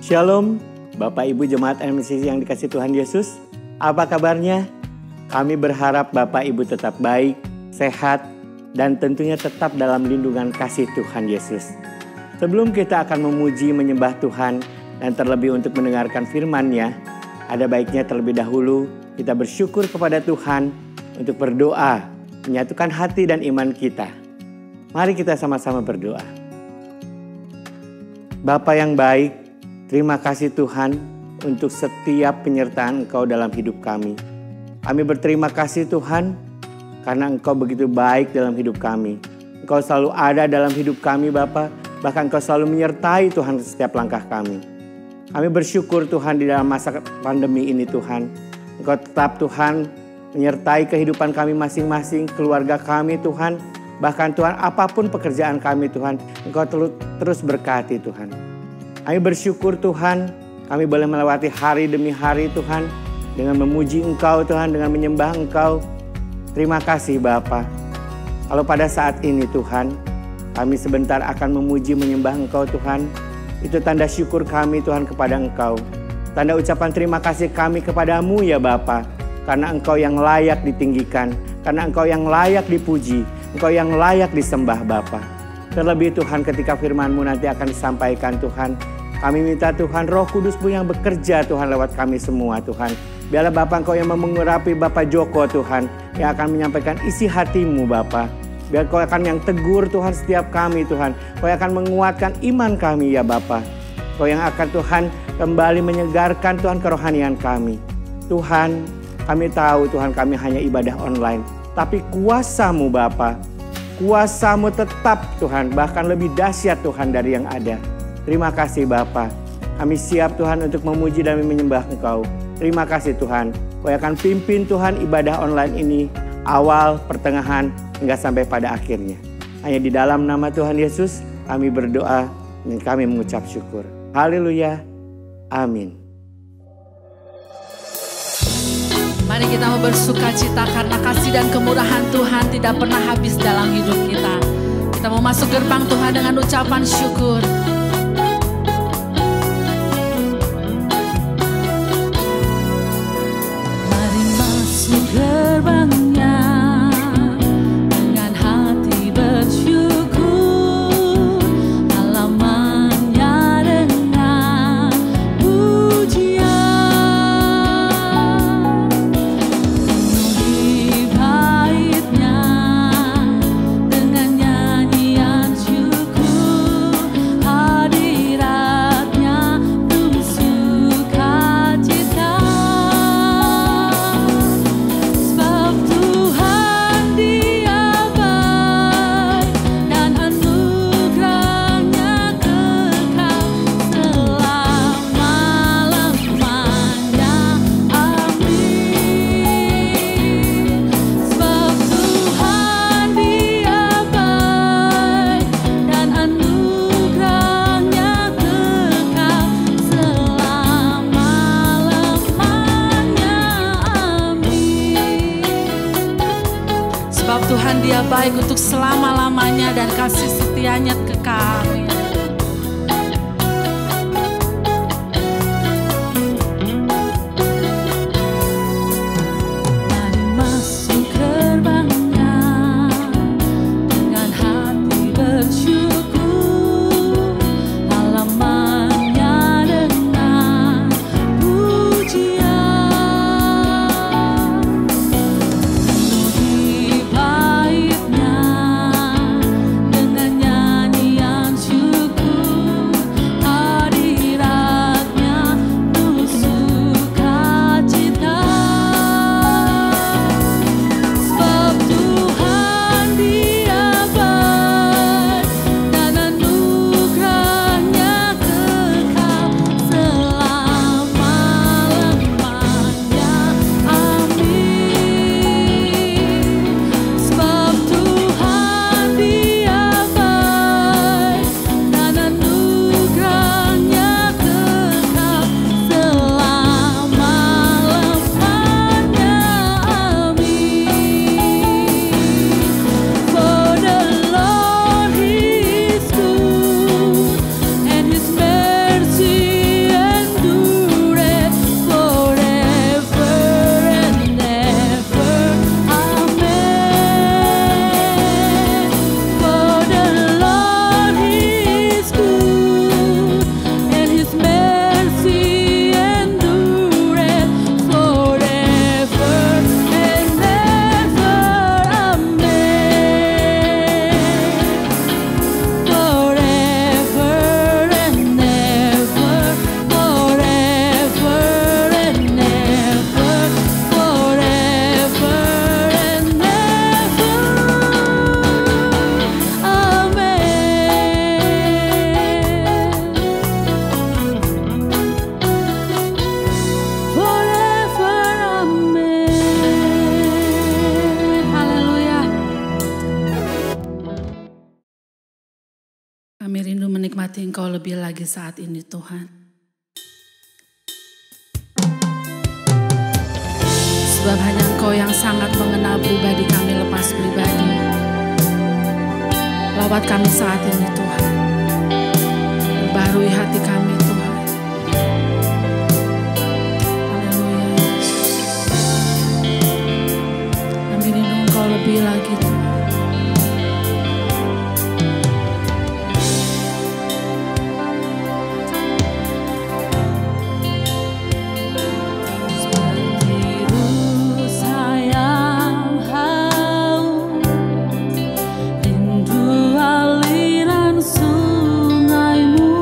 Shalom, Bapak Ibu Jemaat MCC yang dikasih Tuhan Yesus. Apa kabarnya? Kami berharap Bapak Ibu tetap baik, sehat, dan tentunya tetap dalam lindungan kasih Tuhan Yesus. Sebelum kita akan memuji menyembah Tuhan dan terlebih untuk mendengarkan firman-Nya, ada baiknya terlebih dahulu kita bersyukur kepada Tuhan untuk berdoa, menyatukan hati dan iman kita. Mari kita sama-sama berdoa. Bapa yang baik, terima kasih Tuhan untuk setiap penyertaan Engkau dalam hidup kami. Kami berterima kasih Tuhan karena Engkau begitu baik dalam hidup kami. Engkau selalu ada dalam hidup kami Bapa, bahkan Engkau selalu menyertai Tuhan setiap langkah kami. Kami bersyukur Tuhan di dalam masa pandemi ini Tuhan. Engkau tetap Tuhan menyertai kehidupan kami masing-masing, keluarga kami Tuhan. Bahkan Tuhan apapun pekerjaan kami Tuhan, Engkau terus berkati Tuhan. Kami bersyukur Tuhan, kami boleh melewati hari demi hari Tuhan, dengan memuji Engkau Tuhan, dengan menyembah Engkau. Terima kasih Bapa. Kalau pada saat ini Tuhan, kami sebentar akan memuji menyembah Engkau Tuhan, itu tanda syukur kami Tuhan kepada Engkau. Tanda ucapan terima kasih kami kepadamu ya Bapa, karena Engkau yang layak ditinggikan, karena Engkau yang layak dipuji, Engkau yang layak disembah Bapa. Terlebih Tuhan ketika firman-Mu nanti akan disampaikan Tuhan, kami minta Tuhan Roh Kudus-Mu yang bekerja Tuhan lewat kami semua Tuhan. Biarlah Bapa Engkau yang mengurapi Bapak Joko Tuhan, yang akan menyampaikan isi hati-Mu Bapa. Biar Kau akan yang tegur Tuhan setiap kami Tuhan. Kau yang akan menguatkan iman kami ya Bapa. Kau yang akan Tuhan kembali menyegarkan Tuhan kerohanian kami. Tuhan, kami tahu Tuhan kami hanya ibadah online. Tapi kuasa-Mu Bapa, kuasa-Mu tetap Tuhan, bahkan lebih dahsyat Tuhan dari yang ada. Terima kasih Bapa. Kami siap Tuhan untuk memuji dan menyembah Engkau. Terima kasih Tuhan. Kau akan pimpin Tuhan ibadah online ini, awal, pertengahan, hingga sampai pada akhirnya. Hanya di dalam nama Tuhan Yesus kami berdoa dan kami mengucap syukur. Haleluya. Amin. Mari kita mau bersuka cita karena kasih dan kemurahan Tuhan tidak pernah habis dalam hidup kita. Kita mau masuk gerbang Tuhan dengan ucapan syukur. Mari masuk gerbangnya dengan hati bersyukur, halamannya dengan pujian. Baik untuk selama-lamanya dan kasih setianya ke kami. Mari masuk gerbangnya dengan hati bersyukur, halamannya dengan pujian. Dengan nyanyian syukur. Engkau lebih lagi saat ini Tuhan. Sebab hanya Engkau yang sangat mengenal pribadi kami lepas pribadi. Lawat kami saat ini Tuhan. Perbarui hati kami Tuhan. Haleluya Yesus. Kami rindu Engkau lebih lagi Tuhan. Rindu aliran sungaimu.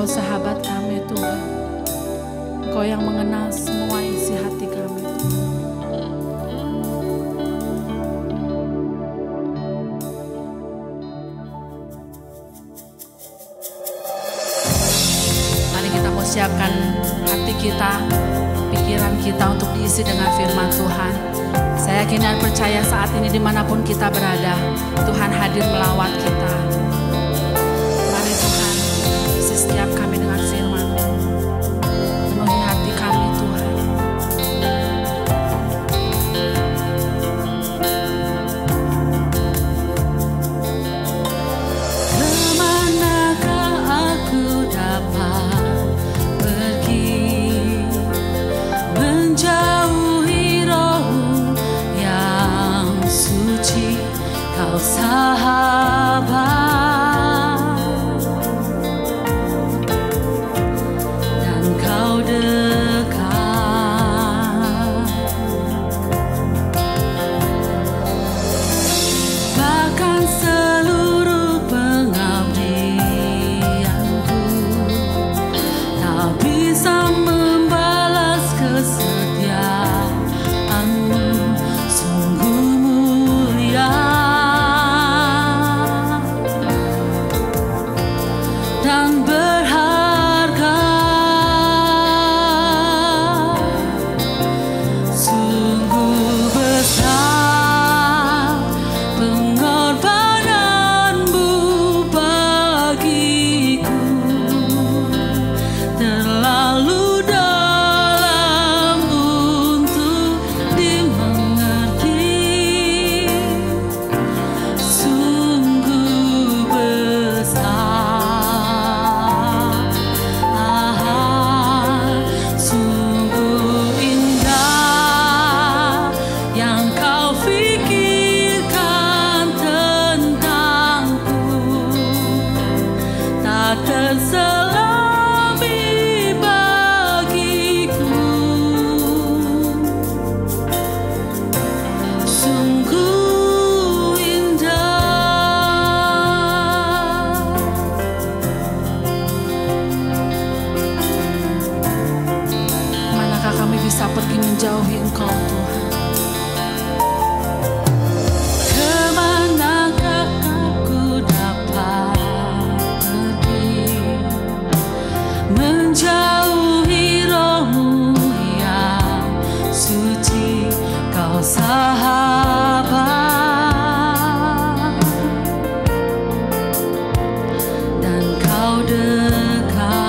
Engkau sahabat kami Tuhan. Engkau yang mengenal semua isi hati kami Tuhan. Mari kita mau siapkan hati kita, pikiran kita untuk diisi dengan firman Tuhan. Saya yakin dan percaya saat ini dimanapun kita berada, Tuhan hadir melawat kita. Mari Tuhan, isi setiap kami dengan firman. Penuhi hati kami Tuhan. Kemanakah aku dapat pergi, menjauhi Roh-Mu yang suci, Kau sahabat, dan Kau dekat. Bahkan seluruh pengabdianku tak bisa membalas kesetiaan-Mu, sungguh mulia dan berharga. Sungguh besar pengorbanan-Mu bagiku, terlalu dalam untuk dimengerti. Sungguh besar, sungguh indah yang Kau fikirkan tentangku, tak terselami bagiku. Sungguh indah. Manakah kami bisa pergi menjauhi Engkau Tuhan? Kemanakah aku dapat pergi, menjauhi Roh-Mu yang suci, Kau sahabat, dan Kau dekat.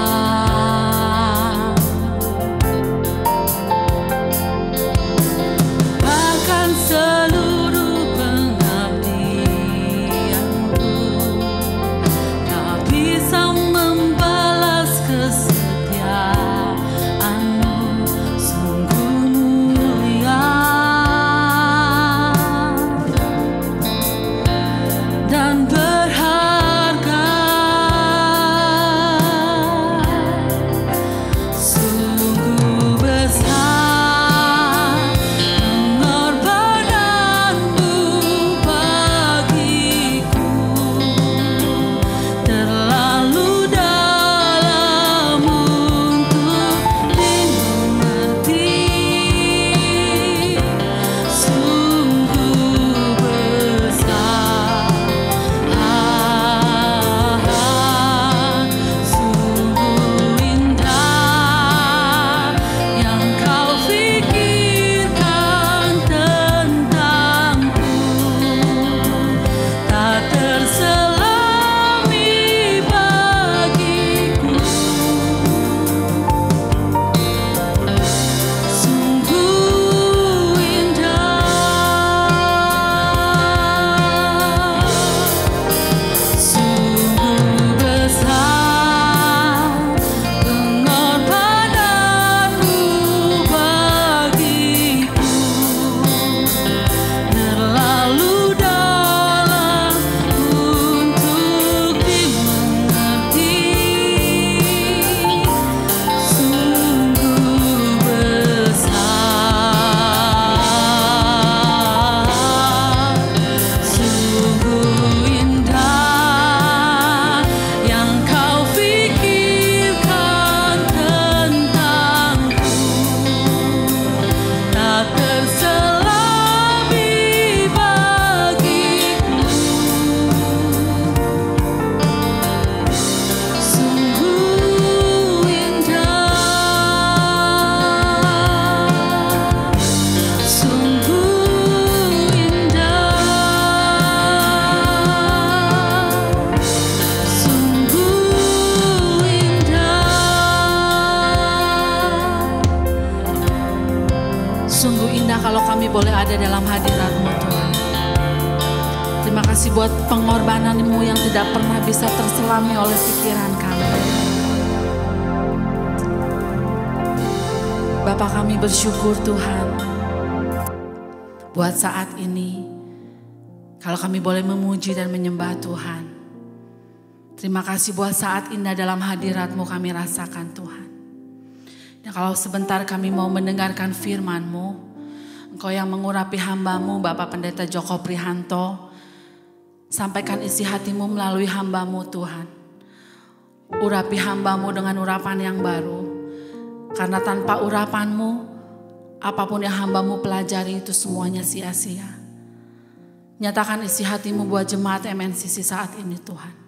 boleh ada dalam hadirat-Mu Tuhan. Terima kasih buat pengorbanan-Mu yang tidak pernah bisa terselami oleh pikiran kami. Bapa, kami bersyukur Tuhan buat saat ini. Kalau kami boleh memuji dan menyembah Tuhan. Terima kasih buat saat indah dalam hadirat-Mu kami rasakan Tuhan. Dan kalau sebentar kami mau mendengarkan firman-Mu, Engkau yang mengurapi hamba-Mu Bapak Pendeta Joko Prihanto, sampaikan isi hati-Mu melalui hamba-Mu Tuhan. Urapi hamba-Mu dengan urapan yang baru. Karena tanpa urapan-Mu, apapun yang hamba-Mu pelajari itu semuanya sia-sia. Nyatakan isi hati-Mu buat jemaat MNCC saat ini Tuhan.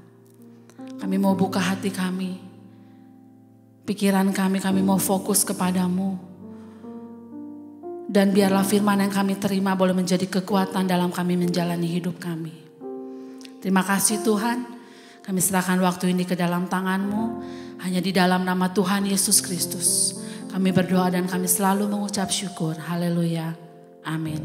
Kami mau buka hati kami, pikiran kami mau fokus kepadamu. Dan biarlah firman yang kami terima boleh menjadi kekuatan dalam kami menjalani hidup kami. Terima kasih Tuhan, kami serahkan waktu ini ke dalam tangan-Mu. Hanya di dalam nama Tuhan Yesus Kristus kami berdoa dan kami selalu mengucap syukur. Haleluya. Amin.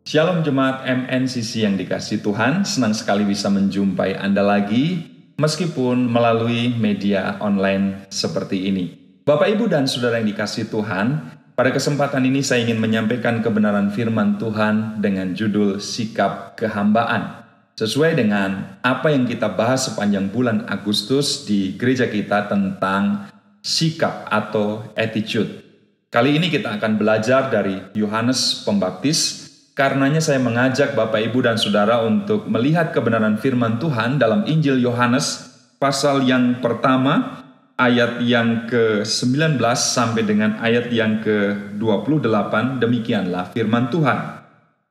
Shalom jemaat MNCC yang dikasihi Tuhan, senang sekali bisa menjumpai Anda lagi meskipun melalui media online seperti ini. Bapak, Ibu, dan Saudara yang dikasihi Tuhan, pada kesempatan ini saya ingin menyampaikan kebenaran firman Tuhan dengan judul Sikap Kehambaan. Sesuai dengan apa yang kita bahas sepanjang bulan Agustus di gereja kita tentang sikap atau attitude. Kali ini kita akan belajar dari Yohanes Pembaptis. Karenanya saya mengajak Bapak, Ibu, dan Saudara untuk melihat kebenaran firman Tuhan dalam Injil Yohanes pasal yang pertama, ayat yang ke-19 sampai dengan ayat yang ke-28. Demikianlah firman Tuhan.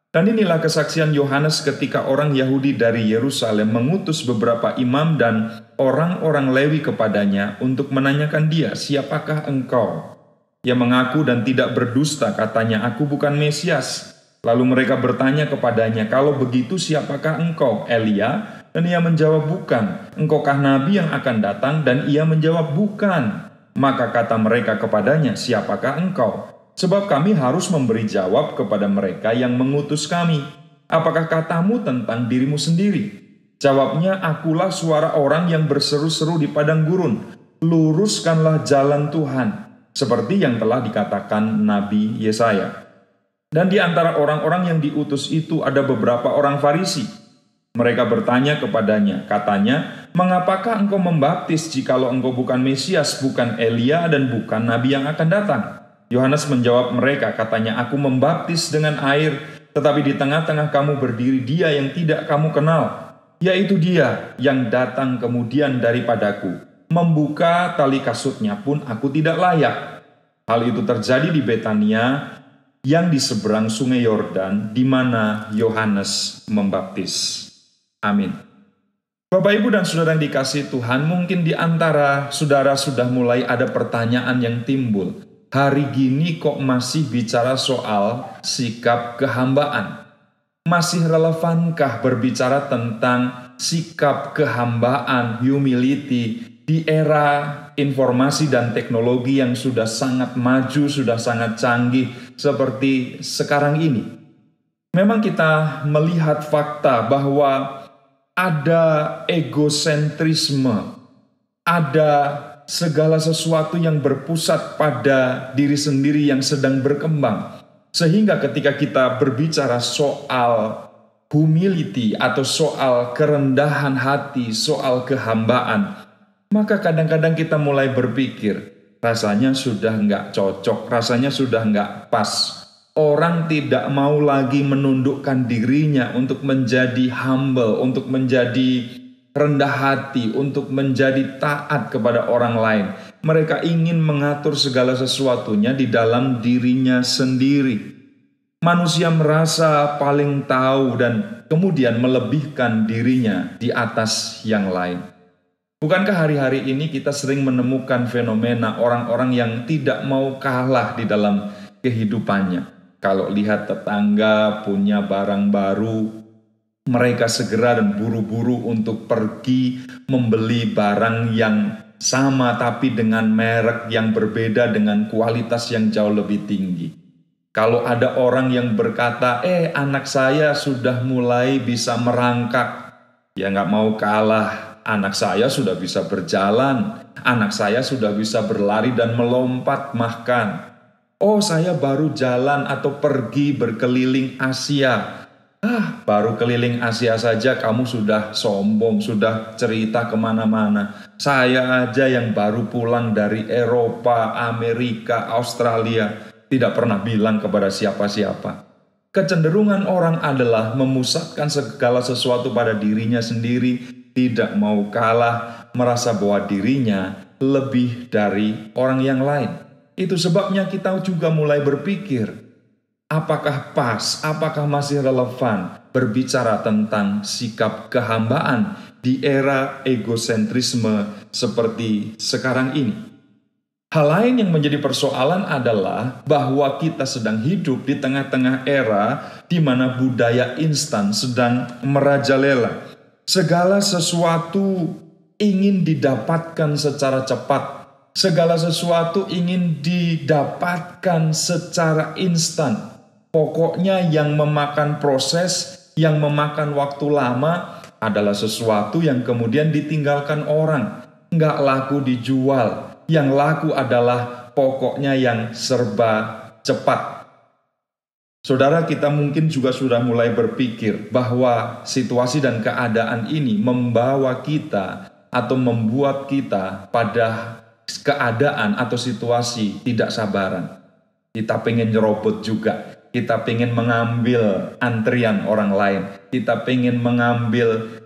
Dan inilah kesaksian Yohanes ketika orang Yahudi dari Yerusalem mengutus beberapa imam dan orang-orang Lewi kepadanya untuk menanyakan dia, "Siapakah engkau?" Ia mengaku dan tidak berdusta, katanya, "Aku bukan Mesias." Lalu mereka bertanya kepadanya, "Kalau begitu siapakah engkau, Elia?" Dan ia menjawab, "Bukan." "Engkaukah nabi yang akan datang?" Dan ia menjawab, "Bukan." Maka kata mereka kepadanya, "Siapakah engkau?" Sebab kami harus memberi jawab kepada mereka yang mengutus kami. "Apakah katamu tentang dirimu sendiri?" Jawabnya, "Akulah suara orang yang berseru-seru di padang gurun, luruskanlah jalan Tuhan," seperti yang telah dikatakan Nabi Yesaya. Dan di antara orang-orang yang diutus itu ada beberapa orang Farisi. Mereka bertanya kepadanya, katanya, "Mengapakah engkau membaptis jikalau engkau bukan Mesias, bukan Elia, dan bukan Nabi yang akan datang?" Yohanes menjawab mereka, katanya, "Aku membaptis dengan air, tetapi di tengah-tengah kamu berdiri dia yang tidak kamu kenal, yaitu dia yang datang kemudian daripadaku. Membuka tali kasutnya pun aku tidak layak." Hal itu terjadi di Betania yang di seberang sungai Yordan, di mana Yohanes membaptis. Amin. Bapak, Ibu, dan Saudara yang dikasihi Tuhan, mungkin di antara saudara sudah mulai ada pertanyaan yang timbul. Hari gini kok masih bicara soal sikap kehambaan? Masih relevankah berbicara tentang sikap kehambaan, humility, di era informasi dan teknologi yang sudah sangat maju, sudah sangat canggih seperti sekarang ini? Memang kita melihat fakta bahwa ada egosentrisme, ada segala sesuatu yang berpusat pada diri sendiri yang sedang berkembang. Sehingga ketika kita berbicara soal humility atau soal kerendahan hati, soal kehambaan, maka kadang-kadang kita mulai berpikir, rasanya sudah nggak cocok, rasanya sudah nggak pas. Orang tidak mau lagi menundukkan dirinya untuk menjadi humble, untuk menjadi rendah hati, untuk menjadi taat kepada orang lain. Mereka ingin mengatur segala sesuatunya di dalam dirinya sendiri. Manusia merasa paling tahu dan kemudian melebihkan dirinya di atas yang lain. Bukankah hari-hari ini kita sering menemukan fenomena orang-orang yang tidak mau kalah di dalam kehidupannya? Kalau lihat tetangga punya barang baru, mereka segera dan buru-buru untuk pergi membeli barang yang sama tapi dengan merek yang berbeda, dengan kualitas yang jauh lebih tinggi. Kalau ada orang yang berkata, anak saya sudah mulai bisa merangkak, ya nggak mau kalah. Anak saya sudah bisa berjalan, anak saya sudah bisa berlari dan melompat bahkan. Oh, saya baru jalan atau pergi berkeliling Asia. Baru keliling Asia saja kamu sudah sombong, sudah cerita kemana-mana. Saya aja yang baru pulang dari Eropa, Amerika, Australia, tidak pernah bilang kepada siapa-siapa. Kecenderungan orang adalah memusatkan segala sesuatu pada dirinya sendiri, tidak mau kalah, merasa bahwa dirinya lebih dari orang yang lain. Itu sebabnya kita juga mulai berpikir, apakah pas, apakah masih relevan berbicara tentang sikap kehambaan di era egosentrisme seperti sekarang ini? Hal lain yang menjadi persoalan adalah bahwa kita sedang hidup di tengah-tengah era di mana budaya instan sedang merajalela. Segala sesuatu ingin didapatkan secara cepat. Segala sesuatu ingin didapatkan secara instan. Pokoknya yang memakan proses, yang memakan waktu lama adalah sesuatu yang kemudian ditinggalkan orang. Nggak laku dijual. Yang laku adalah pokoknya yang serba cepat. Saudara, kita mungkin juga sudah mulai berpikir bahwa situasi dan keadaan ini membawa kita atau membuat kita pada keadaan atau situasi tidak sabaran. Kita pengen nyerobot juga. Kita pengen mengambil antrian orang lain. Kita pengen mengambil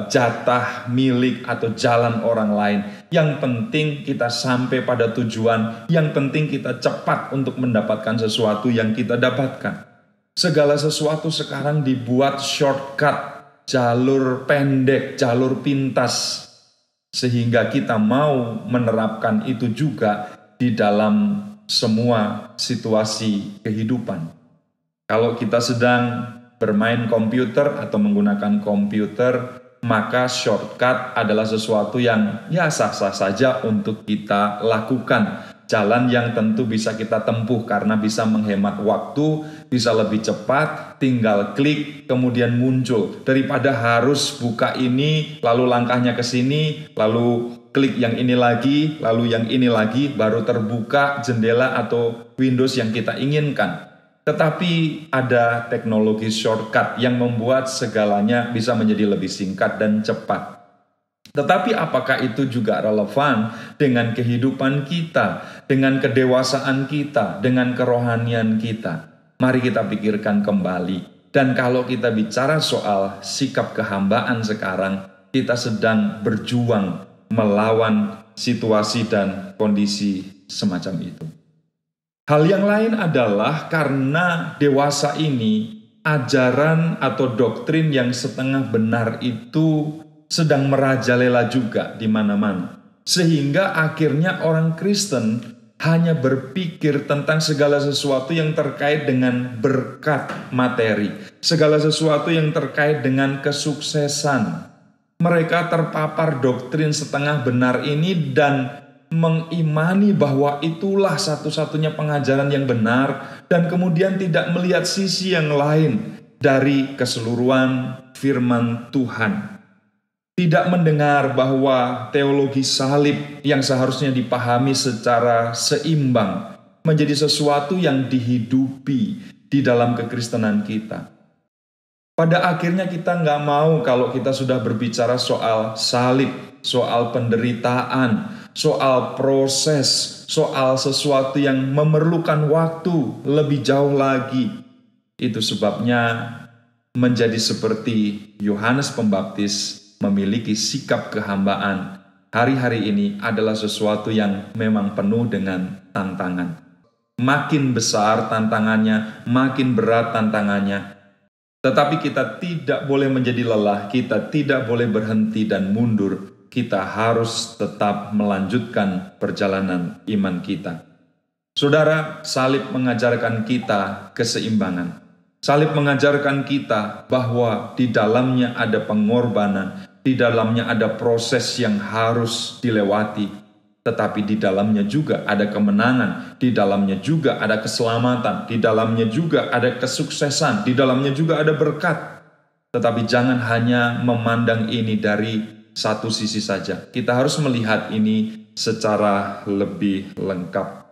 jatah milik atau jalan orang lain. Yang penting kita sampai pada tujuan. Yang penting kita cepat untuk mendapatkan sesuatu yang kita dapatkan. Segala sesuatu sekarang dibuat shortcut, jalur pendek, jalur pintas. Sehingga kita mau menerapkan itu juga di dalam semua situasi kehidupan. Kalau kita sedang bermain komputer atau menggunakan komputer, maka shortcut adalah sesuatu yang sah-sah saja untuk kita lakukan. Jalan yang tentu bisa kita tempuh karena bisa menghemat waktu, bisa lebih cepat, tinggal klik, kemudian muncul. Daripada harus buka ini, lalu langkahnya ke sini, lalu klik yang ini lagi, lalu yang ini lagi, baru terbuka jendela atau Windows yang kita inginkan. Tetapi ada teknologi shortcut yang membuat segalanya bisa menjadi lebih singkat dan cepat. Tetapi apakah itu juga relevan dengan kehidupan kita, dengan kedewasaan kita, dengan kerohanian kita? Mari kita pikirkan kembali. Dan kalau kita bicara soal sikap kehambaan sekarang, kita sedang berjuang melawan situasi dan kondisi semacam itu. Hal yang lain adalah karena dewasa ini, ajaran atau doktrin yang setengah benar itu sedang merajalela juga di mana-mana. Sehingga akhirnya orang Kristen hanya berpikir tentang segala sesuatu yang terkait dengan berkat materi. Segala sesuatu yang terkait dengan kesuksesan. Mereka terpapar doktrin setengah benar ini dan mengimani bahwa itulah satu-satunya pengajaran yang benar dan kemudian tidak melihat sisi yang lain dari keseluruhan firman Tuhan. Tidak mendengar bahwa teologi salib yang seharusnya dipahami secara seimbang menjadi sesuatu yang dihidupi di dalam kekristenan kita. Pada akhirnya kita nggak mau kalau kita sudah berbicara soal salib, soal penderitaan, soal proses, soal sesuatu yang memerlukan waktu lebih jauh lagi. Itu sebabnya menjadi seperti Yohanes Pembaptis memiliki sikap kehambaan. Hari-hari ini adalah sesuatu yang memang penuh dengan tantangan. Makin besar tantangannya, makin berat tantangannya. Tetapi kita tidak boleh menjadi lelah, kita tidak boleh berhenti dan mundur. Kita harus tetap melanjutkan perjalanan iman kita. Saudara, salib mengajarkan kita keseimbangan. Salib mengajarkan kita bahwa di dalamnya ada pengorbanan, di dalamnya ada proses yang harus dilewati. tetapi di dalamnya juga ada kemenangan, di dalamnya juga ada keselamatan, di dalamnya juga ada kesuksesan, di dalamnya juga ada berkat. Tetapi jangan hanya memandang ini dari satu sisi saja. Kita harus melihat ini secara lebih lengkap.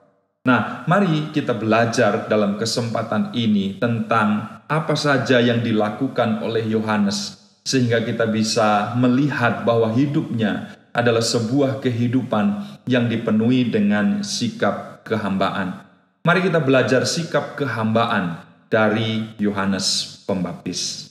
Nah, mari kita belajar dalam kesempatan ini tentang apa saja yang dilakukan oleh Yohanes, sehingga kita bisa melihat bahwa hidupnya adalah sebuah kehidupan yang dipenuhi dengan sikap kehambaan. Mari kita belajar sikap kehambaan dari Yohanes Pembaptis.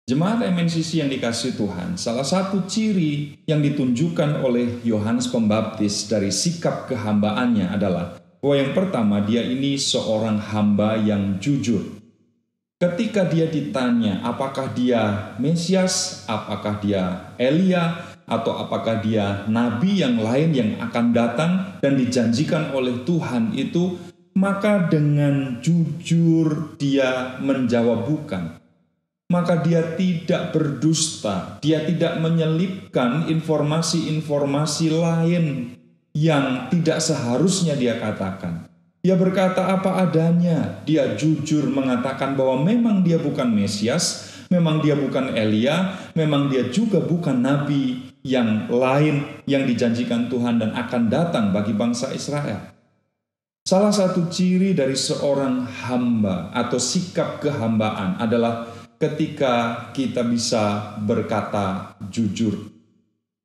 Jemaat MNCC yang dikasihi Tuhan, salah satu ciri yang ditunjukkan oleh Yohanes Pembaptis dari sikap kehambaannya adalah bahwa yang pertama, dia ini seorang hamba yang jujur. Ketika dia ditanya apakah dia Mesias, apakah dia Elia, atau apakah dia nabi yang lain yang akan datang dan dijanjikan oleh Tuhan itu, maka dengan jujur dia menjawab bukan. Maka dia tidak berdusta, dia tidak menyelipkan informasi-informasi lain yang tidak seharusnya dia katakan. Dia berkata apa adanya, dia jujur mengatakan bahwa memang dia bukan Mesias, memang dia bukan Elia, memang dia juga bukan nabi yang lain yang dijanjikan Tuhan dan akan datang bagi bangsa Israel. Salah satu ciri dari seorang hamba atau sikap kehambaan adalah ketika kita bisa berkata jujur.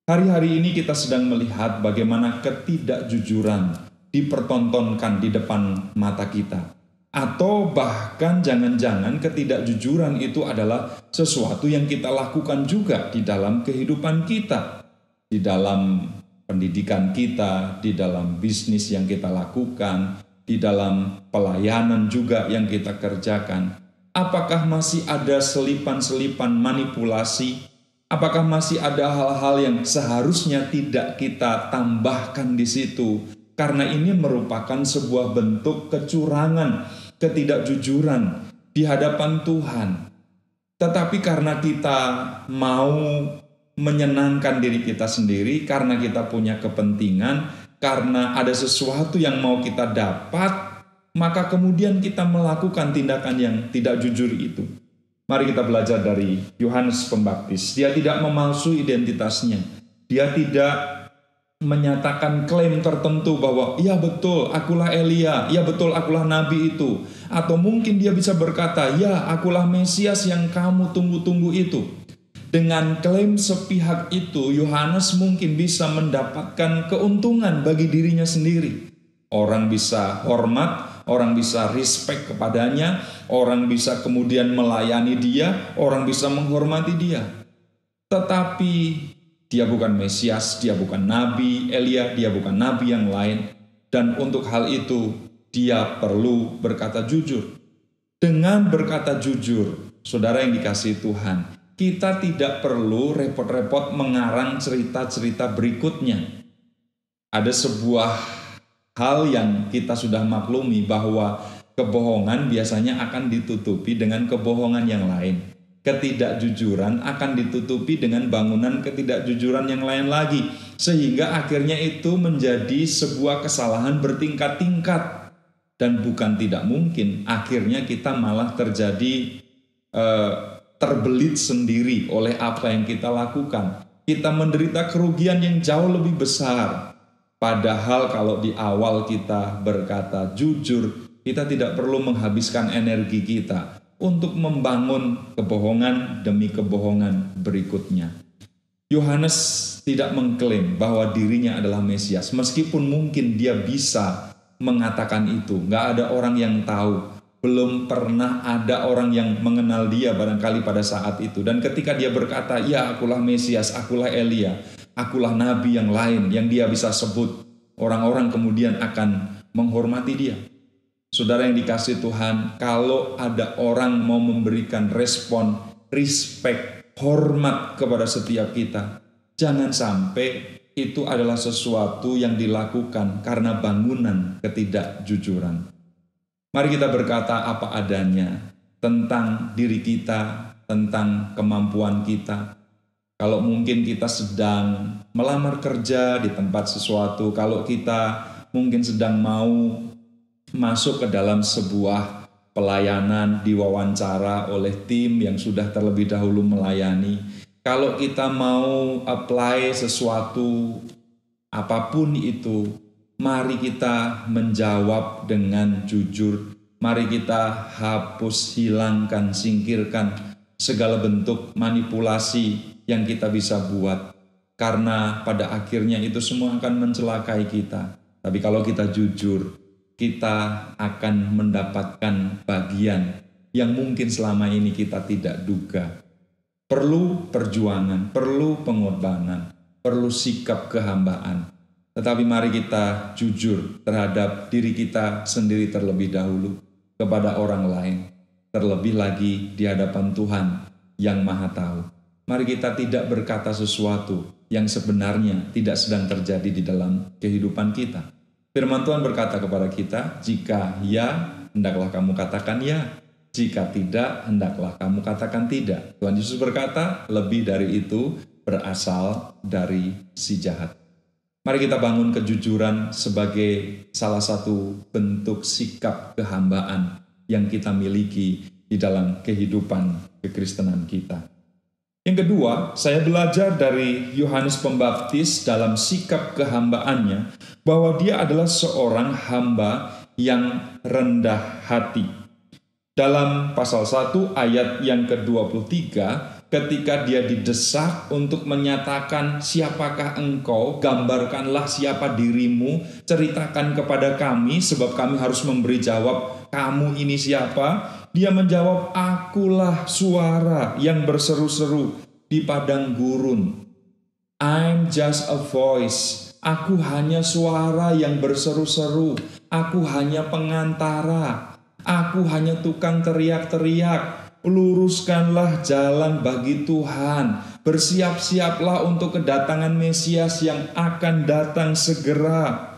Hari-hari ini kita sedang melihat bagaimana ketidakjujuran dipertontonkan di depan mata kita. Atau bahkan jangan-jangan ketidakjujuran itu adalah sesuatu yang kita lakukan juga di dalam kehidupan kita. Di dalam pendidikan kita, di dalam bisnis yang kita lakukan, di dalam pelayanan juga yang kita kerjakan. Apakah masih ada selipan-selipan manipulasi? Apakah masih ada hal-hal yang seharusnya tidak kita tambahkan di situ? Karena ini merupakan sebuah bentuk kecurangan, ketidakjujuran di hadapan Tuhan. Tetapi karena kita mau menyenangkan diri kita sendiri, karena kita punya kepentingan, karena ada sesuatu yang mau kita dapat, maka kemudian kita melakukan tindakan yang tidak jujur itu. Mari kita belajar dari Yohanes Pembaptis. Dia tidak memalsui identitasnya. Dia tidak menyatakan klaim tertentu bahwa ya betul akulah Elia, ya betul akulah nabi itu. Atau mungkin dia bisa berkata, ya akulah Mesias yang kamu tunggu-tunggu itu. Dengan klaim sepihak itu, Yohanes mungkin bisa mendapatkan keuntungan bagi dirinya sendiri. Orang bisa hormat, orang bisa respect kepadanya, orang bisa kemudian melayani dia, orang bisa menghormati dia. Tetapi dia bukan Mesias, dia bukan Nabi Elia, dia bukan Nabi yang lain. Dan untuk hal itu, dia perlu berkata jujur. Dengan berkata jujur, saudara yang dikasihi Tuhan, kita tidak perlu repot-repot mengarang cerita-cerita berikutnya. Ada sebuah hal yang kita sudah maklumi bahwa kebohongan biasanya akan ditutupi dengan kebohongan yang lain. Ketidakjujuran akan ditutupi dengan bangunan ketidakjujuran yang lain lagi. Sehingga akhirnya itu menjadi sebuah kesalahan bertingkat-tingkat. Dan bukan tidak mungkin, akhirnya kita malah terjadi terbelit sendiri oleh apa yang kita lakukan. Kita menderita kerugian yang jauh lebih besar. Padahal kalau di awal kita berkata jujur, kita tidak perlu menghabiskan energi kita untuk membangun kebohongan demi kebohongan berikutnya. Yohanes tidak mengklaim bahwa dirinya adalah Mesias, meskipun mungkin dia bisa mengatakan itu. Nggak ada orang yang tahu, belum pernah ada orang yang mengenal dia barangkali pada saat itu. Dan ketika dia berkata, ya akulah Mesias, akulah Elia, akulah nabi yang lain yang dia bisa sebut, orang-orang kemudian akan menghormati dia. Saudara yang dikasihi Tuhan, kalau ada orang mau memberikan respon, respect, hormat kepada setiap kita, jangan sampai itu adalah sesuatu yang dilakukan karena bangunan ketidakjujuran. Mari kita berkata apa adanya tentang diri kita, tentang kemampuan kita. Kalau mungkin kita sedang melamar kerja di tempat sesuatu, kalau kita mungkin sedang mau masuk ke dalam sebuah pelayanan, diwawancara oleh tim yang sudah terlebih dahulu melayani, kalau kita mau apply sesuatu apapun itu, mari kita menjawab dengan jujur. Mari kita hapus, hilangkan, singkirkan segala bentuk manipulasi yang kita bisa buat. Karena pada akhirnya itu semua akan mencelakai kita. Tapi kalau kita jujur, kita akan mendapatkan bagian yang mungkin selama ini kita tidak duga. Perlu perjuangan, perlu pengorbanan, perlu sikap kehambaan. Tetapi mari kita jujur terhadap diri kita sendiri terlebih dahulu, kepada orang lain, terlebih lagi di hadapan Tuhan yang Maha Tahu. Mari kita tidak berkata sesuatu yang sebenarnya tidak sedang terjadi di dalam kehidupan kita. Firman Tuhan berkata kepada kita, jika ya, hendaklah kamu katakan ya. Jika tidak, hendaklah kamu katakan tidak. Tuhan Yesus berkata, lebih dari itu berasal dari si jahat. Mari kita bangun kejujuran sebagai salah satu bentuk sikap kehambaan yang kita miliki di dalam kehidupan kekristenan kita. Yang kedua, saya belajar dari Yohanes Pembaptis dalam sikap kehambaannya, bahwa dia adalah seorang hamba yang rendah hati. Dalam pasal 1 ayat yang ke-23, ketika dia didesak untuk menyatakan siapakah engkau, gambarkanlah siapa dirimu, ceritakan kepada kami sebab kami harus memberi jawab, kamu ini siapa? Dia menjawab, akulah suara yang berseru-seru di padang gurun. I'm just a voice. Aku hanya suara yang berseru-seru. Aku hanya pengantara. Aku hanya tukang teriak-teriak. Luruskanlah jalan bagi Tuhan. Bersiap-siaplah untuk kedatangan Mesias yang akan datang segera.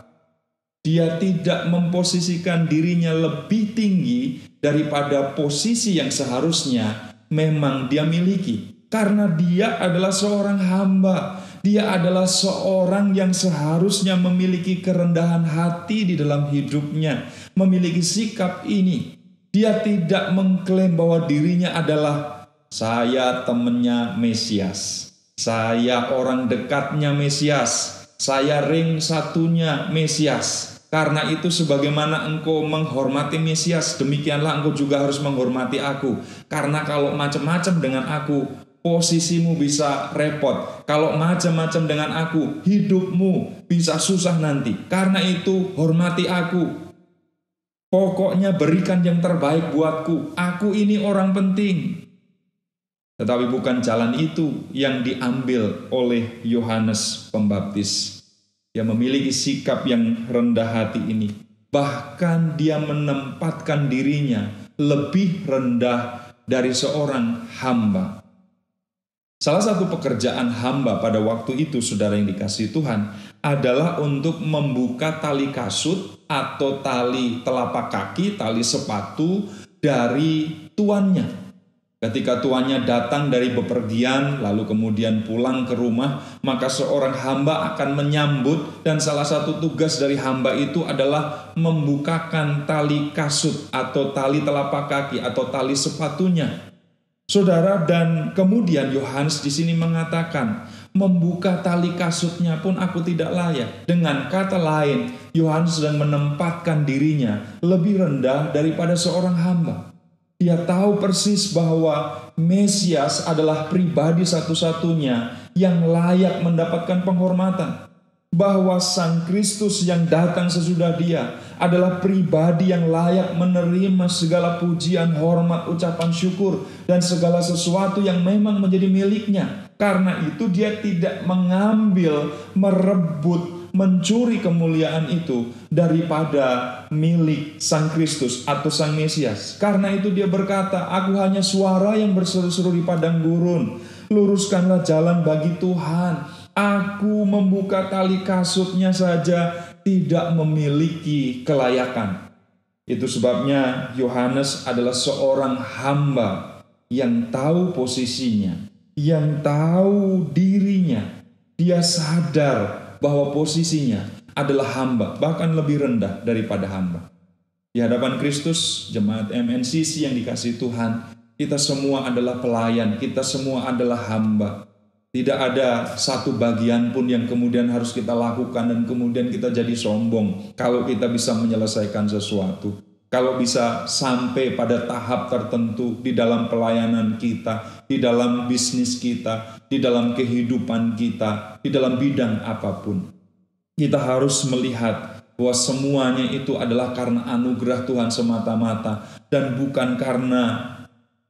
Dia tidak memposisikan dirinya lebih tinggi daripada posisi yang seharusnya memang dia miliki. Karena dia adalah seorang hamba. Dia adalah seorang yang seharusnya memiliki kerendahan hati di dalam hidupnya. Memiliki sikap ini. Dia tidak mengklaim bahwa dirinya adalah saya temannya Mesias. Saya orang dekatnya Mesias. Saya ring satunya Mesias. Karena itu sebagaimana engkau menghormati Mesias, demikianlah engkau juga harus menghormati aku. Karena kalau macam-macam dengan aku, posisimu bisa repot. Kalau macam-macam dengan aku, hidupmu bisa susah nanti. Karena itu hormati aku. Pokoknya berikan yang terbaik buatku. Aku ini orang penting. Tetapi bukan jalan itu yang diambil oleh Yohanes Pembaptis. Dia memiliki sikap yang rendah hati ini. Bahkan dia menempatkan dirinya lebih rendah dari seorang hamba. Salah satu pekerjaan hamba pada waktu itu, saudara yang dikasihi Tuhan, adalah untuk membuka tali kasut atau tali telapak kaki, tali sepatu dari tuannya. Ketika tuannya datang dari bepergian, lalu kemudian pulang ke rumah, maka seorang hamba akan menyambut, dan salah satu tugas dari hamba itu adalah membukakan tali kasut atau tali telapak kaki atau tali sepatunya. Saudara, dan kemudian Yohanes di sini mengatakan, membuka tali kasutnya pun aku tidak layak. Dengan kata lain, Yohanes sedang menempatkan dirinya lebih rendah daripada seorang hamba. Dia tahu persis bahwa Mesias adalah pribadi satu-satunya yang layak mendapatkan penghormatan. Bahwa Sang Kristus yang datang sesudah dia adalah pribadi yang layak menerima segala pujian, hormat, ucapan syukur, dan segala sesuatu yang memang menjadi miliknya. Karena itu dia tidak mengambil, merebut, mencuri kemuliaan itu daripada milik Sang Kristus atau Sang Mesias. Karena itu dia berkata, aku hanya suara yang berseru-seru di padang gurun. Luruskanlah jalan bagi Tuhan. Aku membuka tali kasutnya saja tidak memiliki kelayakan. Itu sebabnya Yohanes adalah seorang hamba yang tahu posisinya, yang tahu dirinya. Dia sadar bahwa posisinya adalah hamba, bahkan lebih rendah daripada hamba. Di hadapan Kristus, jemaat MNCC yang dikasihi Tuhan, kita semua adalah pelayan, kita semua adalah hamba. Tidak ada satu bagian pun yang kemudian harus kita lakukan dan kemudian kita jadi sombong kalau kita bisa menyelesaikan sesuatu. Kalau bisa sampai pada tahap tertentu di dalam pelayanan kita, di dalam bisnis kita, di dalam kehidupan kita, di dalam bidang apapun. Kita harus melihat bahwa semuanya itu adalah karena anugerah Tuhan semata-mata dan bukan karena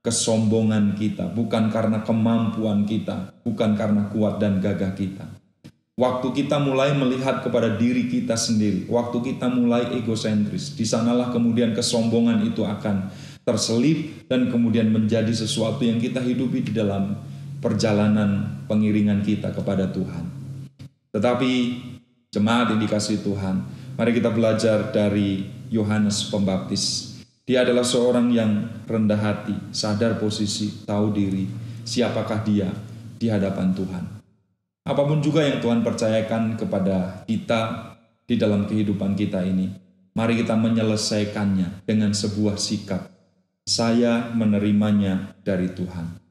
kesombongan kita, bukan karena kemampuan kita, bukan karena kuat dan gagah kita. Waktu kita mulai melihat kepada diri kita sendiri, waktu kita mulai egosentris, di sanalah kemudian kesombongan itu akan terselip dan kemudian menjadi sesuatu yang kita hidupi di dalam perjalanan pengiringan kita kepada Tuhan. Tetapi jemaat yang dikasihi Tuhan, mari kita belajar dari Yohanes Pembaptis. Dia adalah seorang yang rendah hati, sadar posisi, tahu diri, siapakah dia di hadapan Tuhan. Apapun juga yang Tuhan percayakan kepada kita di dalam kehidupan kita ini, mari kita menyelesaikannya dengan sebuah sikap. Saya menerimanya dari Tuhan.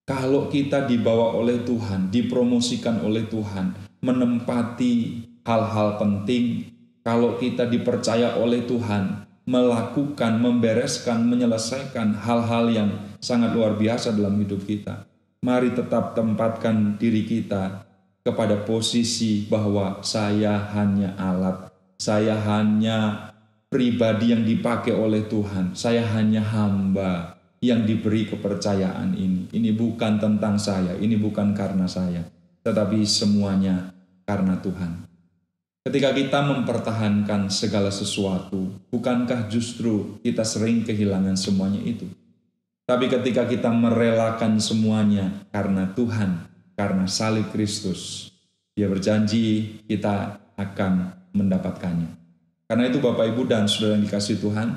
Kalau kita dibawa oleh Tuhan, dipromosikan oleh Tuhan, menempati hal-hal penting, kalau kita dipercaya oleh Tuhan, melakukan, membereskan, menyelesaikan hal-hal yang sangat luar biasa dalam hidup kita, mari tetap tempatkan diri kita kepada posisi bahwa saya hanya alat, saya hanya pribadi yang dipakai oleh Tuhan, saya hanya hamba yang diberi kepercayaan ini. Ini bukan tentang saya, ini bukan karena saya, tetapi semuanya karena Tuhan. Ketika kita mempertahankan segala sesuatu, bukankah justru kita sering kehilangan semuanya itu? Tapi ketika kita merelakan semuanya karena Tuhan, karena salib Kristus, Dia berjanji kita akan mendapatkannya. Karena itu Bapak, Ibu, dan Saudara yang dikasihi Tuhan,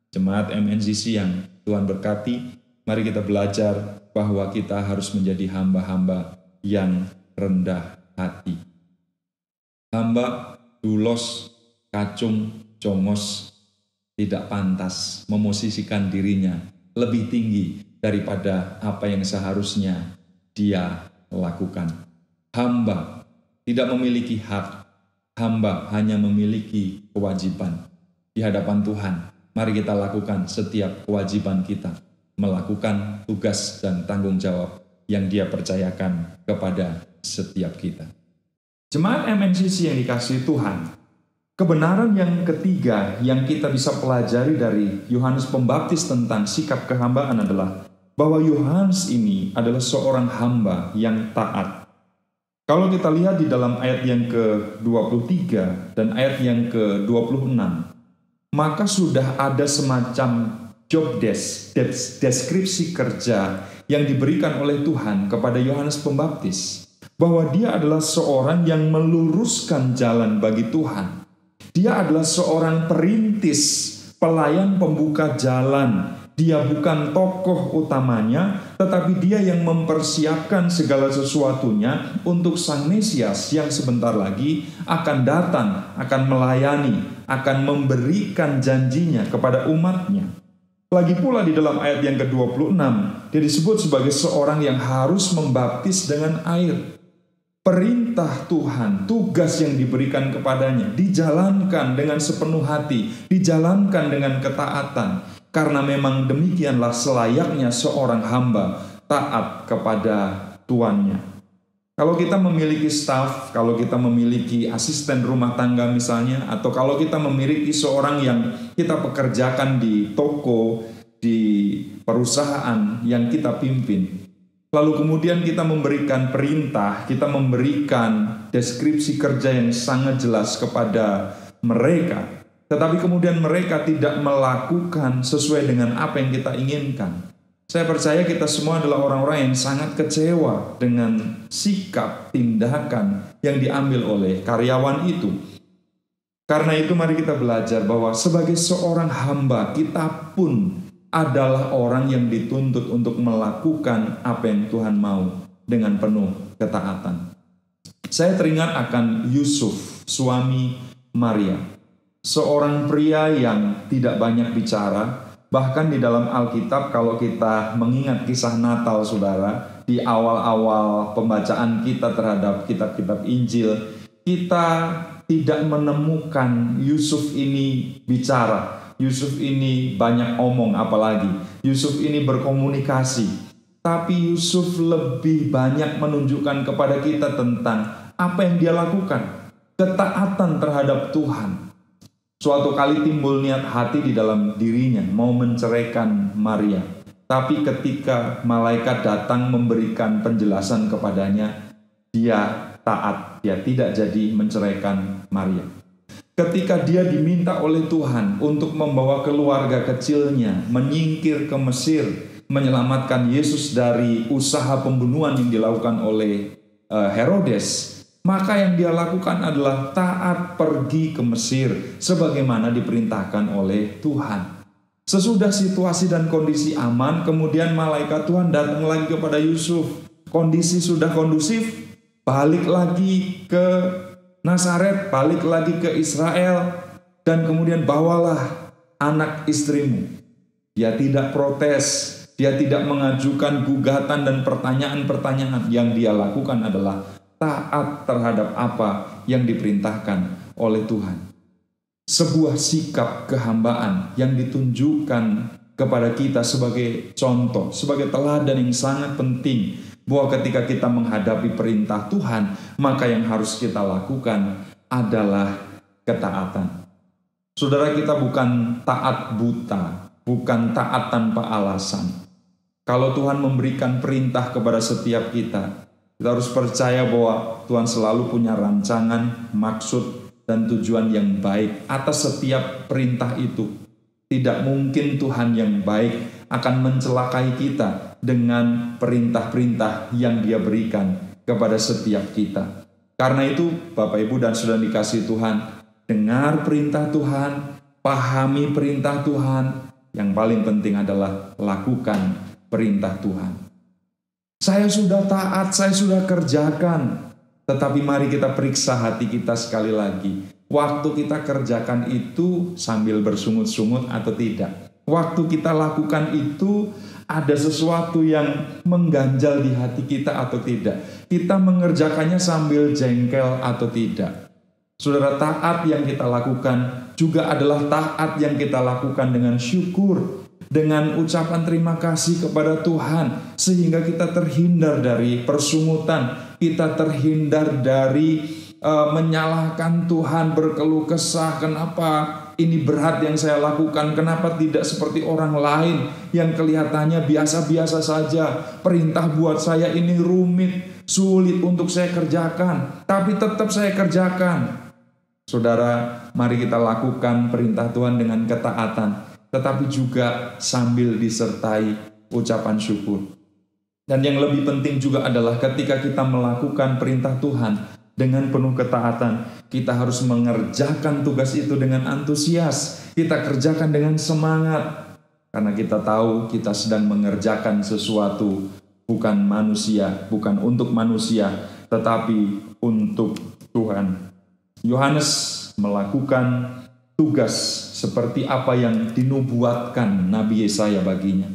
jemaat MNCC yang Tuhan berkati, mari kita belajar bahwa kita harus menjadi hamba-hamba yang rendah hati. Hamba, dulos, kacung, congos, tidak pantas memosisikan dirinya lebih tinggi daripada apa yang seharusnya dia lakukan. Hamba tidak memiliki hak, hamba hanya memiliki kewajiban. Di hadapan Tuhan, mari kita lakukan setiap kewajiban kita, melakukan tugas dan tanggung jawab yang Dia percayakan kepada setiap kita. Jemaat MNCC yang dikasihi Tuhan, kebenaran yang ketiga yang kita bisa pelajari dari Yohanes Pembaptis tentang sikap kehambaan adalah bahwa Yohanes ini adalah seorang hamba yang taat. Kalau kita lihat di dalam ayat yang ke-23 dan ayat yang ke-26, maka sudah ada semacam job deskripsi kerja yang diberikan oleh Tuhan kepada Yohanes Pembaptis, bahwa dia adalah seorang yang meluruskan jalan bagi Tuhan. Dia adalah seorang perintis, pelayan pembuka jalan. Dia bukan tokoh utamanya, tetapi dia yang mempersiapkan segala sesuatunya untuk Sang Mesias yang sebentar lagi akan datang, akan melayani, akan memberikan janjinya kepada umatnya. Lagi pula di dalam ayat yang ke-26, dia disebut sebagai seorang yang harus membaptis dengan air. Perintah Tuhan, tugas yang diberikan kepadanya, dijalankan dengan sepenuh hati, dijalankan dengan ketaatan. Karena memang demikianlah selayaknya seorang hamba taat kepada tuannya. Kalau kita memiliki staf, kalau kita memiliki asisten rumah tangga misalnya, atau kalau kita memiliki seorang yang kita pekerjakan di toko, di perusahaan yang kita pimpin, lalu kemudian kita memberikan perintah, kita memberikan deskripsi kerja yang sangat jelas kepada mereka, tetapi kemudian mereka tidak melakukan sesuai dengan apa yang kita inginkan. Saya percaya kita semua adalah orang-orang yang sangat kecewa dengan sikap, tindakan yang diambil oleh karyawan itu. Karena itu mari kita belajar bahwa sebagai seorang hamba, kita pun adalah orang yang dituntut untuk melakukan apa yang Tuhan mau dengan penuh ketaatan. Saya teringat akan Yusuf, suami Maria. Seorang pria yang tidak banyak bicara. Bahkan di dalam Alkitab, kalau kita mengingat kisah Natal, saudara, di awal-awal pembacaan kita terhadap kitab-kitab Injil, kita tidak menemukan Yusuf ini bicara. Yusuf ini banyak omong, apalagi Yusuf ini berkomunikasi. Tapi Yusuf lebih banyak menunjukkan kepada kita tentang apa yang dia lakukan. Ketaatan terhadap Tuhan. Suatu kali timbul niat hati di dalam dirinya mau menceraikan Maria. Tapi ketika malaikat datang memberikan penjelasan kepadanya, dia taat. Dia tidak jadi menceraikan Maria. Ketika dia diminta oleh Tuhan untuk membawa keluarga kecilnya menyingkir ke Mesir, menyelamatkan Yesus dari usaha pembunuhan yang dilakukan oleh Herodes, maka yang dia lakukan adalah taat pergi ke Mesir sebagaimana diperintahkan oleh Tuhan. Sesudah situasi dan kondisi aman, kemudian malaikat Tuhan datang lagi kepada Yusuf. Kondisi sudah kondusif, balik lagi ke Nazaret, balik lagi ke Israel, dan kemudian bawalah anak istrimu. Dia tidak protes. Dia tidak mengajukan gugatan dan pertanyaan-pertanyaan. Yang dia lakukan adalah taat terhadap apa yang diperintahkan oleh Tuhan. Sebuah sikap kehambaan yang ditunjukkan kepada kita sebagai contoh, sebagai teladan yang sangat penting. Bahwa ketika kita menghadapi perintah Tuhan, maka yang harus kita lakukan adalah ketaatan. Saudara, kita bukan taat buta, bukan taat tanpa alasan. Kalau Tuhan memberikan perintah kepada setiap kita, kita harus percaya bahwa Tuhan selalu punya rancangan, maksud, dan tujuan yang baik atas setiap perintah itu. Tidak mungkin Tuhan yang baik akan mencelakai kita dengan perintah-perintah yang Dia berikan kepada setiap kita. Karena itu, Bapak, Ibu, dan Saudara dikasihi Tuhan, dengar perintah Tuhan, pahami perintah Tuhan. Yang paling penting adalah lakukan perintah Tuhan. Saya sudah taat, saya sudah kerjakan. Tetapi mari kita periksa hati kita sekali lagi. Waktu kita kerjakan itu sambil bersungut-sungut atau tidak? Waktu kita lakukan itu ada sesuatu yang mengganjal di hati kita atau tidak? Kita mengerjakannya sambil jengkel atau tidak? Saudara, taat yang kita lakukan juga adalah taat yang kita lakukan dengan syukur, dengan ucapan terima kasih kepada Tuhan, sehingga kita terhindar dari persungutan, kita terhindar dari menyalahkan Tuhan, berkeluh kesah, kenapa ini berat yang saya lakukan, kenapa tidak seperti orang lain yang kelihatannya biasa-biasa saja, perintah buat saya ini rumit, sulit untuk saya kerjakan, tapi tetap saya kerjakan. Saudara, mari kita lakukan perintah Tuhan dengan ketaatan, tetapi juga sambil disertai ucapan syukur. Dan yang lebih penting juga adalah ketika kita melakukan perintah Tuhan dengan penuh ketaatan, kita harus mengerjakan tugas itu dengan antusias. Kita kerjakan dengan semangat, karena kita tahu kita sedang mengerjakan sesuatu bukan manusia, bukan untuk manusia, tetapi untuk Tuhan. Yohanes melakukan tugas seperti apa yang dinubuatkan Nabi Yesaya baginya,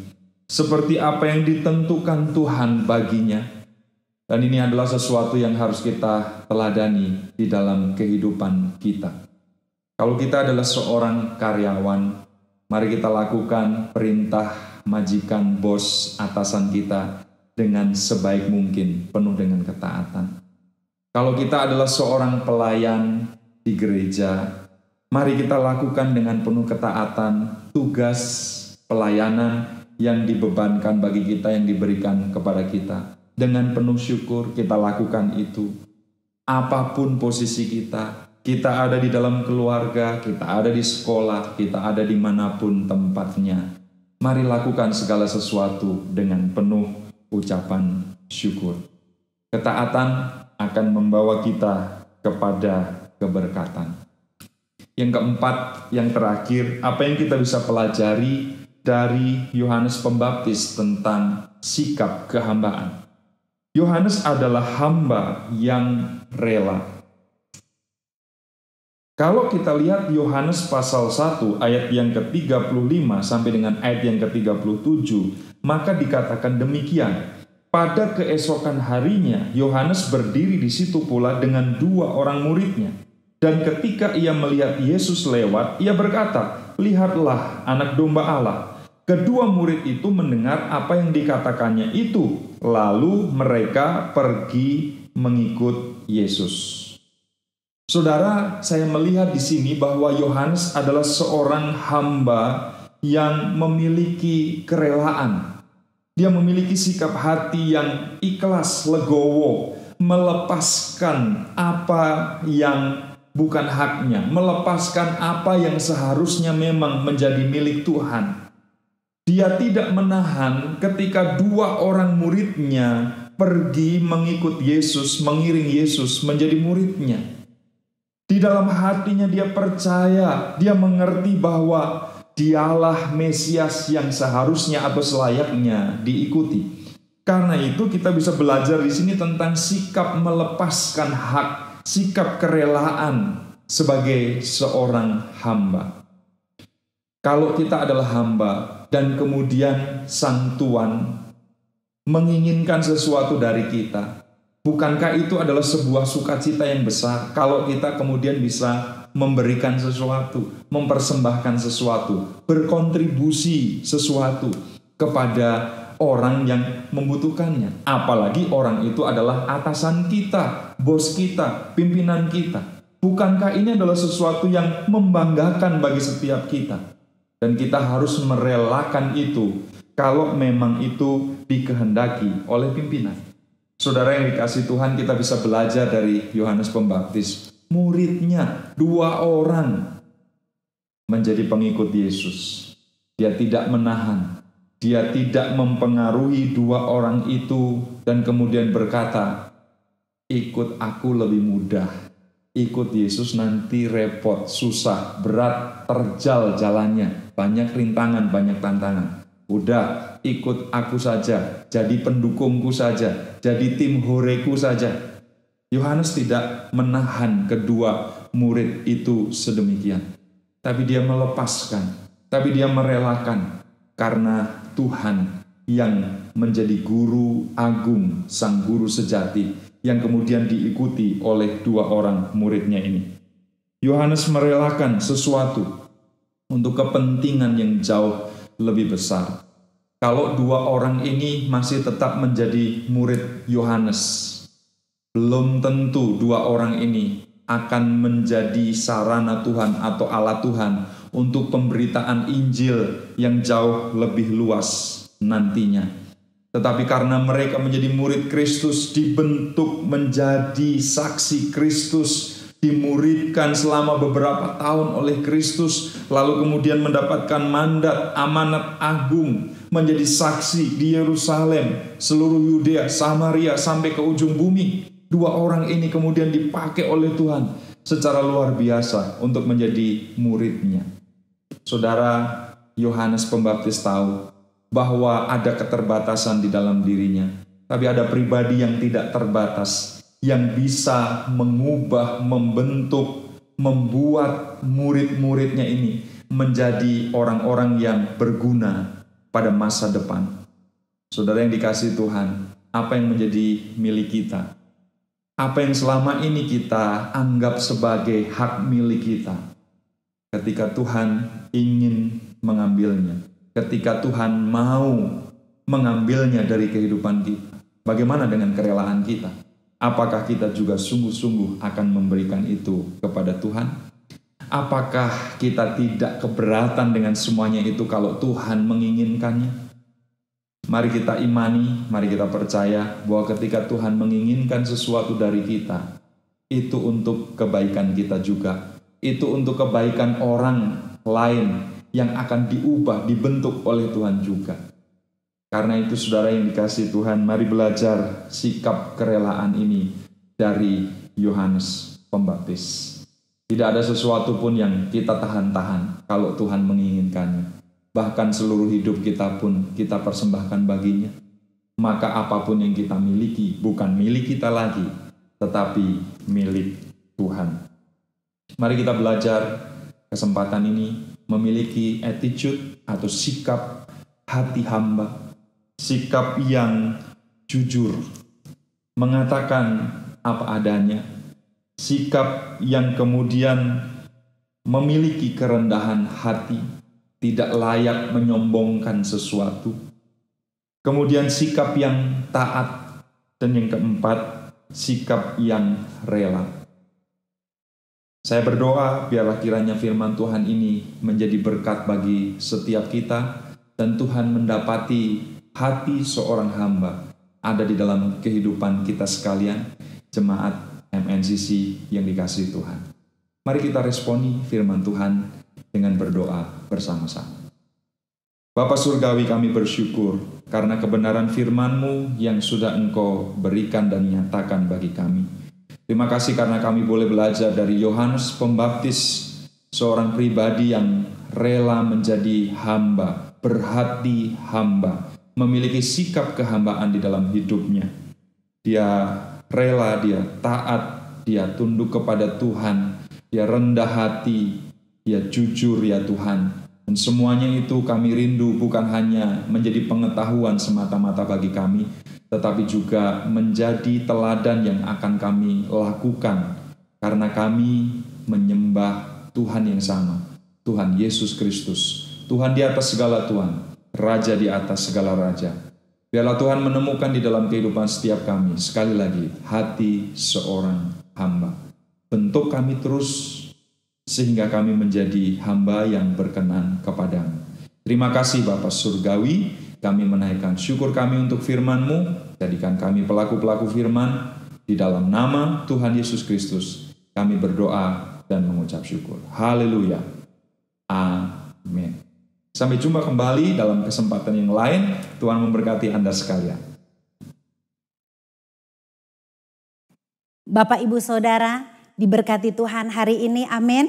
seperti apa yang ditentukan Tuhan baginya. Dan ini adalah sesuatu yang harus kita teladani di dalam kehidupan kita. Kalau kita adalah seorang karyawan, mari kita lakukan perintah majikan, bos, atasan kita dengan sebaik mungkin, penuh dengan ketaatan. Kalau kita adalah seorang pelayan di gereja, mari kita lakukan dengan penuh ketaatan tugas pelayanan yang dibebankan bagi kita, yang diberikan kepada kita. Dengan penuh syukur kita lakukan itu. Apapun posisi kita, kita ada di dalam keluarga, kita ada di sekolah, kita ada dimanapun tempatnya. Mari lakukan segala sesuatu dengan penuh ucapan syukur. Ketaatan akan membawa kita kepada keberkatan. Yang keempat, yang terakhir, apa yang kita bisa pelajari dari Yohanes Pembaptis tentang sikap kehambaan. Yohanes adalah hamba yang rela. Kalau kita lihat Yohanes pasal 1 ayat yang ke-35 sampai dengan ayat yang ke-37, maka dikatakan demikian. Pada keesokan harinya, Yohanes berdiri di situ pula dengan 2 orang muridnya. Dan ketika ia melihat Yesus lewat, ia berkata, "Lihatlah anak domba Allah." Kedua murid itu mendengar apa yang dikatakannya itu. Lalu mereka pergi mengikut Yesus. Saudara, saya melihat di sini bahwa Yohanes adalah seorang hamba yang memiliki kerelaan. Dia memiliki sikap hati yang ikhlas, legowo, melepaskan apa yang bukan haknya, melepaskan apa yang seharusnya memang menjadi milik Tuhan. Dia tidak menahan ketika 2 orang muridnya pergi mengikut Yesus, mengiring Yesus menjadi muridnya. Di dalam hatinya dia percaya, dia mengerti bahwa dialah Mesias yang seharusnya atau selayaknya diikuti. Karena itu kita bisa belajar di sini tentang sikap melepaskan hak, sikap kerelaan sebagai seorang hamba. Kalau kita adalah hamba dan kemudian Sang Tuhan menginginkan sesuatu dari kita, bukankah itu adalah sebuah sukacita yang besar kalau kita kemudian bisa memberikan sesuatu, mempersembahkan sesuatu, berkontribusi sesuatu kepada orang yang membutuhkannya. Apalagi orang itu adalah atasan kita, bos kita, pimpinan kita. Bukankah ini adalah sesuatu yang membanggakan bagi setiap kita? Dan kita harus merelakan itu kalau memang itu dikehendaki oleh pimpinan. Saudara yang dikasihi Tuhan, kita bisa belajar dari Yohanes Pembaptis. Muridnya 2 orang menjadi pengikut Yesus. Dia tidak menahan, dia tidak mempengaruhi 2 orang itu dan kemudian berkata, "Ikut aku lebih mudah. Ikut Yesus nanti repot, susah, berat, terjal jalannya, banyak rintangan, banyak tantangan. Udah, ikut aku saja, jadi pendukungku saja, jadi tim horeku saja." Yohanes tidak menahan kedua murid itu sedemikian. Tapi dia melepaskan, tapi dia merelakan. Karena Tuhan yang menjadi guru agung, sang guru sejati, yang kemudian diikuti oleh 2 orang muridnya ini. Yohanes merelakan sesuatu untuk kepentingan yang jauh lebih besar. Kalau 2 orang ini masih tetap menjadi murid Yohanes, belum tentu 2 orang ini akan menjadi sarana Tuhan atau alat Tuhan untuk pemberitaan Injil yang jauh lebih luas nantinya. Tetapi karena mereka menjadi murid Kristus, dibentuk menjadi saksi Kristus, dimuridkan selama beberapa tahun oleh Kristus, lalu kemudian mendapatkan mandat, amanat agung, menjadi saksi di Yerusalem, seluruh Yudea, Samaria, sampai ke ujung bumi. 2 orang ini kemudian dipakai oleh Tuhan secara luar biasa untuk menjadi muridnya. Saudara, Yohanes Pembaptis tahu bahwa ada keterbatasan di dalam dirinya, tapi ada pribadi yang tidak terbatas, yang bisa mengubah, membentuk, membuat murid-muridnya ini menjadi orang-orang yang berguna pada masa depan. Saudara yang dikasihi Tuhan, apa yang menjadi milik kita? Apa yang selama ini kita anggap sebagai hak milik kita? Ketika Tuhan ingin mengambilnya, ketika Tuhan mau mengambilnya dari kehidupan kita, bagaimana dengan kerelaan kita? Apakah kita juga sungguh-sungguh akan memberikan itu kepada Tuhan? Apakah kita tidak keberatan dengan semuanya itu kalau Tuhan menginginkannya? Mari kita imani, mari kita percaya bahwa ketika Tuhan menginginkan sesuatu dari kita, itu untuk kebaikan kita juga. Itu untuk kebaikan orang lain yang akan diubah, dibentuk oleh Tuhan juga. Karena itu saudara yang dikasihi Tuhan, mari belajar sikap kerelaan ini dari Yohanes Pembaptis. Tidak ada sesuatu pun yang kita tahan-tahan kalau Tuhan menginginkannya. Bahkan seluruh hidup kita pun kita persembahkan baginya. maka apapun yang kita miliki bukan milik kita lagi, tetapi milik Tuhan. Mari kita belajar kesempatan ini memiliki attitude atau sikap hati hamba, sikap yang jujur, mengatakan apa adanya, sikap yang kemudian memiliki kerendahan hati, tidak layak menyombongkan sesuatu. Kemudian sikap yang taat, dan yang keempat, sikap yang rela. Saya berdoa biarlah kiranya firman Tuhan ini menjadi berkat bagi setiap kita, dan Tuhan mendapati hati seorang hamba ada di dalam kehidupan kita sekalian, jemaat MNCC yang dikasihi Tuhan. Mari kita responi firman Tuhan dengan berdoa bersama-sama. Bapa Surgawi, kami bersyukur karena kebenaran firman-Mu yang sudah Engkau berikan dan nyatakan bagi kami. Terima kasih karena kami boleh belajar dari Yohanes Pembaptis, seorang pribadi yang rela menjadi hamba, berhati hamba, memiliki sikap kehambaan di dalam hidupnya. Dia rela, dia taat, dia tunduk kepada Tuhan, dia rendah hati, dia jujur ya Tuhan. Dan semuanya itu kami rindu bukan hanya menjadi pengetahuan semata-mata bagi kami, tetapi juga menjadi teladan yang akan kami lakukan karena kami menyembah Tuhan yang sama, Tuhan Yesus Kristus, Tuhan di atas segala Tuhan, Raja di atas segala Raja. Biarlah Tuhan menemukan di dalam kehidupan setiap kami, sekali lagi, hati seorang hamba. Bentuk kami terus sehingga kami menjadi hamba yang berkenan kepadamu. Terima kasih Bapa Surgawi, kami menaikkan syukur kami untuk firman-Mu, jadikan kami pelaku-pelaku firman, di dalam nama Tuhan Yesus Kristus, kami berdoa dan mengucap syukur. Haleluya. Amin. Sampai jumpa kembali dalam kesempatan yang lain. Tuhan memberkati Anda sekalian. Bapak, Ibu, Saudara, diberkati Tuhan hari ini, amin.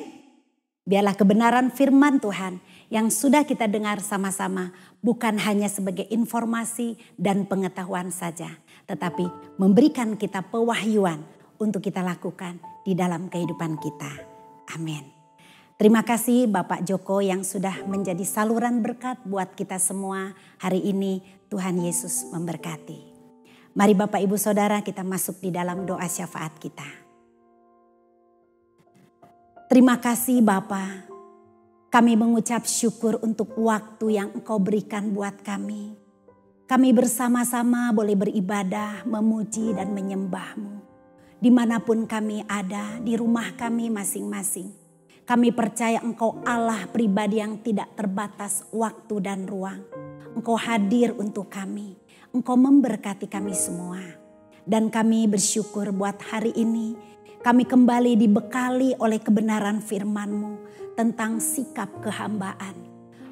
Biarlah kebenaran firman Tuhan yang sudah kita dengar sama-sama bukan hanya sebagai informasi dan pengetahuan saja, tetapi memberikan kita pewahyuan untuk kita lakukan di dalam kehidupan kita. Amin. Terima kasih Bapak Joko yang sudah menjadi saluran berkat buat kita semua hari ini. Tuhan Yesus memberkati. Mari Bapak Ibu Saudara kita masuk di dalam doa syafaat kita. Terima kasih Bapa, kami mengucap syukur untuk waktu yang Engkau berikan buat kami. Kami bersama-sama boleh beribadah, memuji dan menyembah-Mu. Dimanapun kami ada, di rumah kami masing-masing. Kami percaya Engkau Allah pribadi yang tidak terbatas waktu dan ruang. Engkau hadir untuk kami. Engkau memberkati kami semua. Dan kami bersyukur buat hari ini. Kami kembali dibekali oleh kebenaran firman-Mu tentang sikap kehambaan.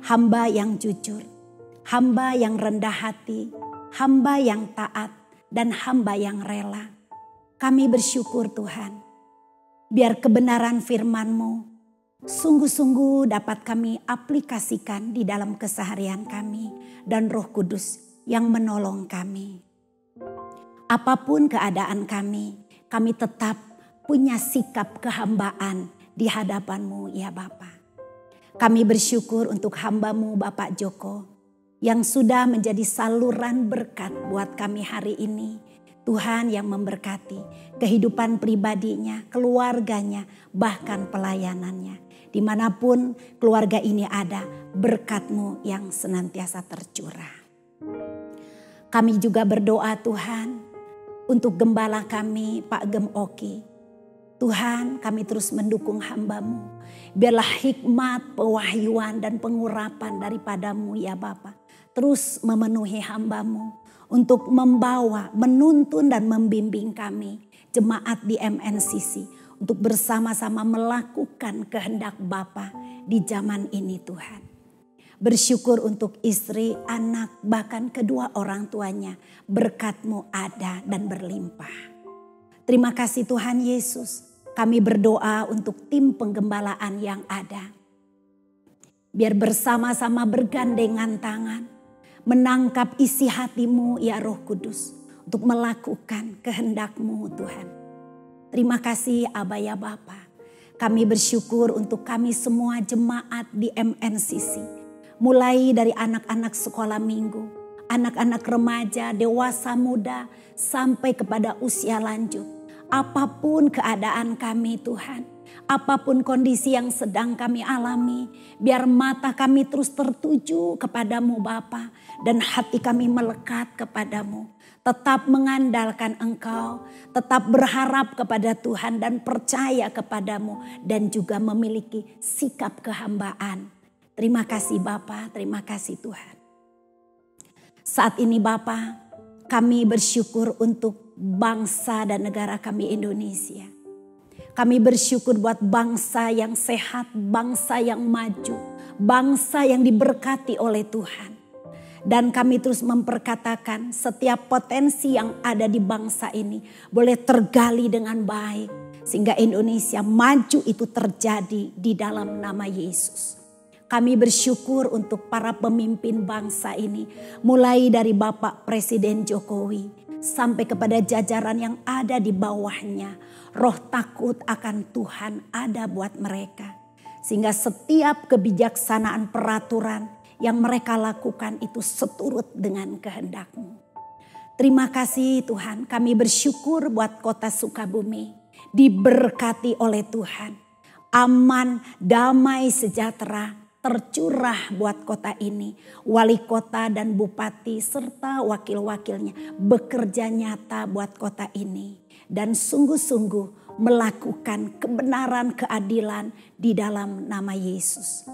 Hamba yang jujur, hamba yang rendah hati, hamba yang taat, dan hamba yang rela. Kami bersyukur Tuhan. Biar kebenaran firman-Mu sungguh-sungguh dapat kami aplikasikan di dalam keseharian kami. Dan Roh Kudus yang menolong kami. Apapun keadaan kami tetap punya sikap kehambaan di hadapan-Mu ya Bapa. Kami bersyukur untuk hamba-Mu Bapak Joko yang sudah menjadi saluran berkat buat kami hari ini. Tuhan yang memberkati kehidupan pribadinya, keluarganya, bahkan pelayanannya. Dimanapun keluarga ini ada, berkat-Mu yang senantiasa tercurah. Kami juga berdoa Tuhan untuk gembala kami Pak Gem Oki. Tuhan, kami terus mendukung hamba-Mu. Biarlah hikmat, pewahyuan dan pengurapan daripada-Mu ya Bapa terus memenuhi hamba-Mu untuk membawa, menuntun dan membimbing kami jemaat di MNCC untuk bersama-sama melakukan kehendak Bapa di zaman ini Tuhan. Bersyukur untuk istri, anak, bahkan kedua orang tuanya. Berkat-Mu ada dan berlimpah. Terima kasih Tuhan Yesus. Kami berdoa untuk tim penggembalaan yang ada. Biar bersama-sama bergandengan tangan. menangkap isi hatimu ya Roh Kudus untuk melakukan kehendak-Mu Tuhan. Terima kasih Aba ya Bapa. Kami bersyukur untuk kami semua jemaat di MNCC. Mulai dari anak-anak sekolah minggu, anak-anak remaja, dewasa muda, sampai kepada usia lanjut. Apapun keadaan kami Tuhan, apapun kondisi yang sedang kami alami, biar mata kami terus tertuju kepadamu Bapa, dan hati kami melekat kepadamu. Tetap mengandalkan Engkau, tetap berharap kepada Tuhan dan percaya kepadamu, dan juga memiliki sikap kehambaan. Terima kasih Bapa, terima kasih Tuhan. Saat ini Bapa, kami bersyukur untuk bangsa dan negara kami Indonesia. Kami bersyukur buat bangsa yang sehat, bangsa yang maju, bangsa yang diberkati oleh Tuhan. Dan kami terus memperkatakan setiap potensi yang ada di bangsa ini boleh tergali dengan baik. Sehingga Indonesia maju itu terjadi di dalam nama Yesus. Kami bersyukur untuk para pemimpin bangsa ini. Mulai dari Bapak Presiden Jokowi sampai kepada jajaran yang ada di bawahnya. Roh takut akan Tuhan ada buat mereka. Sehingga setiap kebijaksanaan peraturan yang mereka lakukan itu seturut dengan kehendak-Mu. Terima kasih Tuhan, kami bersyukur buat kota Sukabumi. Diberkati oleh Tuhan. Aman, damai, sejahtera tercurah buat kota ini. Wali kota dan bupati serta wakil-wakilnya bekerja nyata buat kota ini. Dan sungguh-sungguh melakukan kebenaran keadilan di dalam nama Yesus.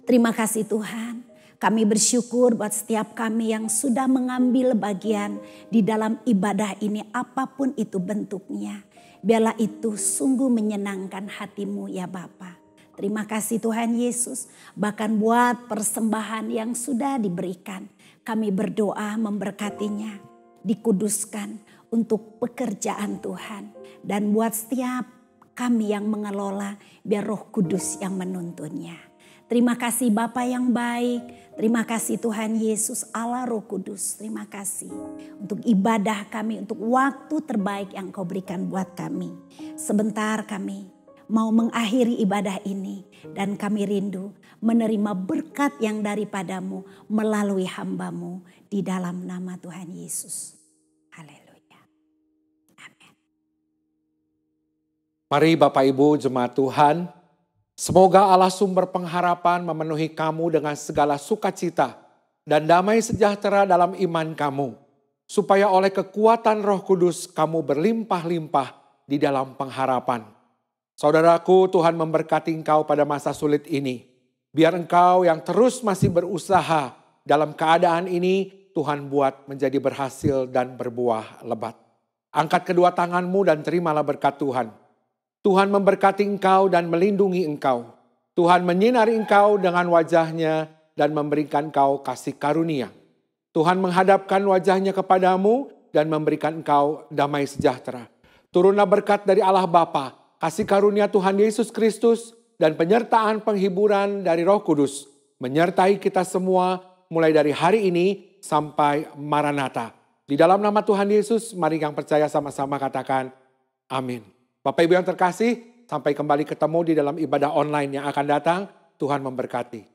Terima kasih Tuhan, kami bersyukur buat setiap kami yang sudah mengambil bagian di dalam ibadah ini apapun itu bentuknya. Biarlah itu sungguh menyenangkan hati-Mu ya Bapa. Terima kasih Tuhan Yesus, bahkan buat persembahan yang sudah diberikan. Kami berdoa memberkatinya, dikuduskan untuk pekerjaan Tuhan. Dan buat setiap kami yang mengelola, biar Roh Kudus yang menuntunnya. Terima kasih Bapa yang baik, terima kasih Tuhan Yesus Allah Roh Kudus. Terima kasih untuk ibadah kami, untuk waktu terbaik yang Kau berikan buat kami. Sebentar kami mau mengakhiri ibadah ini dan kami rindu menerima berkat yang daripada-Mu melalui hamba-Mu di dalam nama Tuhan Yesus. Haleluya. Amin. Mari Bapak Ibu jemaat Tuhan, semoga Allah sumber pengharapan memenuhi kamu dengan segala sukacita dan damai sejahtera dalam iman kamu. Supaya oleh kekuatan Roh Kudus kamu berlimpah-limpah di dalam pengharapan. Saudaraku, Tuhan memberkati engkau pada masa sulit ini. Biar engkau yang terus masih berusaha dalam keadaan ini, Tuhan buat menjadi berhasil dan berbuah lebat. Angkat kedua tanganmu dan terimalah berkat Tuhan. Tuhan memberkati engkau dan melindungi engkau. Tuhan menyinari engkau dengan wajahnya dan memberikan engkau kasih karunia. Tuhan menghadapkan wajahnya kepadamu dan memberikan engkau damai sejahtera. Turunlah berkat dari Allah Bapa, kasih karunia Tuhan Yesus Kristus, dan penyertaan penghiburan dari Roh Kudus menyertai kita semua mulai dari hari ini sampai Maranatha. Di dalam nama Tuhan Yesus, mari yang percaya sama-sama katakan amin. Bapak Ibu yang terkasih, sampai kembali ketemu di dalam ibadah online yang akan datang. Tuhan memberkati.